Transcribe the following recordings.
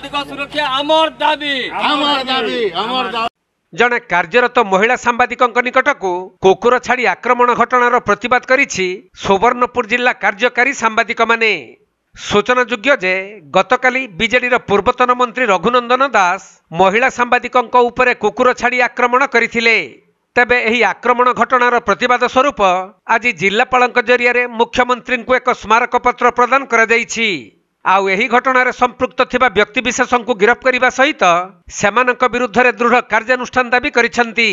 सांबादिक सुरक्षा आमर दाबी जड़े कार्यरत महिला सांबादिक निकट को कुकुर छाड़ी आक्रमण घटनार प्रतिवाद करिछि सुवर्णपुर जिला कार्यकारी सांबादिक माने। सूचनायोग्य जे गतकाली बीजेडी पूर्वतन मंत्री रघुनंदन दास महिला सांबादिकों उपरे कुकुर छाड़ी आक्रमण करथिले। तेबे एही आक्रमण घटनार प्रतिवाद स्वरूप आज जिलापालक जरिया मुख्यमंत्री को एक स्मारक पत्र प्रदान करा जायछि। आउ एही घटनार संपृक्त थिबा व्यक्ति विशेषों को गिरफ्त करने सहित सेमानक विरुद्ध रे दृढ़ कार्यानुष्ठान दाबी करिसेंती।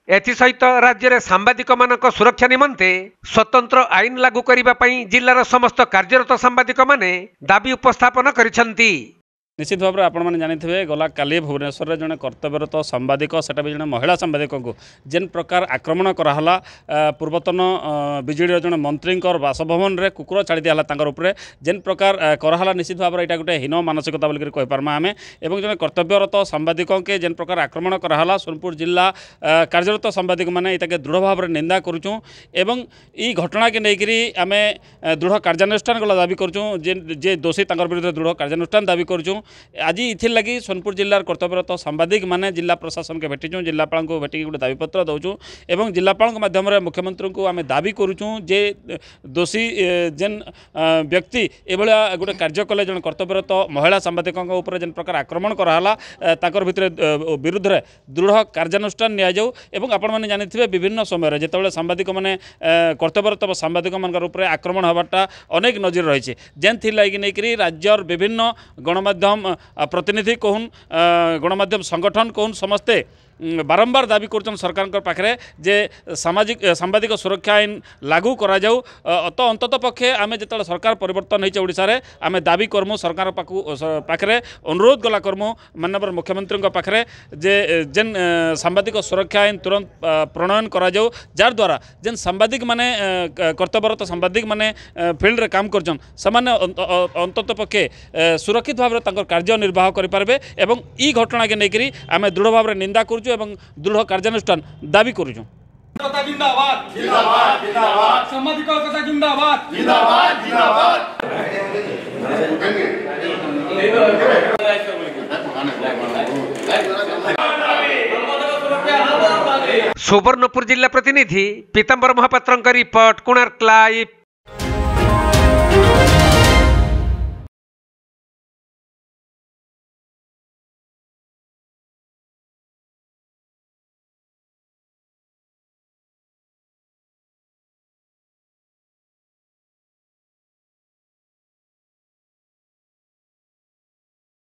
एथिसहित राज्य में सांबादिक मानक सुरक्षा निमंते स्वतंत्र आईन लागू करने पई जिलार समस्त कार्यरत सांबादिक माने दाबी उपस्थापन करिसेंती। निश्चित भाव में आपने जानी गला काली भुवनेश्वर में जड़े कर्तव्यरत सांबादिक सेटा भी जड़े महिला सांबादिक को जेन प्रकार आक्रमण कराला पूर्वतन बीजेडी जड़े मंत्री बासभवन में कुकुर छाड़ी दिया जेन प्रकार कराला निश्चित भाव में यहाँ गोटे हीन मानसिकता बोलिक कहीपरमा आम एवं जड़े कर्तव्यरत सांबादिक के जेन प्रकार आक्रमण कराला सोनपुर जिला कार्यरत सांबादिक मैंने ये दृढ़ भाव में निंदा करुँ एवं ई घटना के लेकर आम दृढ़ कार्यानुष्ठान गला दाबी करुँ जे दोषी विरुद्ध दृढ़ कार्यानुष्ठान दाबी करुँ। आज इथिर लगी सोनपुर जिलार कर्तव्यरत सांबादिक माने जिला प्रशासन के भेटिचुँ जिलापाल को भेटिक गोटे दाबीपत्र दौचुँ एवं जिलापाल माध्यम मुख्यमंत्री को आम दाबी करुँ जे दोषी जेन व्यक्ति एभलिया गोटे कार्य कले जन कर्तव्यरत महिला सांबादिकों उपर जेन प्रकार आक्रमण कराला ताकर भितर विरुद्ध रे दृढ़ कार्यानुष्ठान निया जाऊ एवं आपण माने जानिथिबे विभिन्न समय जेतेबेले सांबादिक माने कर्तव्यरत सांबादिक मानकर उपर आक्रमण होबाटा अनेक नजर रही जेन थी लगी नहीं राज्यर विभिन्न गणमाध्यम प्रतिनिधि कहून गणमाध्यम संगठन कहून समस्ते बारंबार दाबी कर सरकार पाखे जे सामाजिक सांबादिक सुरक्षा आईन लागू करा जाऊ तो अंतत पक्षे आम जो सरकार परिवर्तन होइछे ओडिशा रे आम दाबी करमु सरकार पाखे अनुरोध गला करमु माननीय मुख्यमंत्री पाखे जे जेन सांबादिक सुरक्षा आईन तुरंत प्रणयन करा जाऊ जार द्वारा जेन सांबादिक माने कर्तव्यरत सांबादिक माने फील्ड रे काम करछन समान अंतत पक्षे सुरक्षित भाव में कार्य निर्वाह करें एवं ई घटना के लेकर आम दृढ़ भाव में निंदा कर दृढ़ कार्यानुष्ठान दाबी करुँ। सुवर्णपुर जिला प्रतिनिधि पीतांबर महापात्र रिपोर्ट कोणार्क लाइव।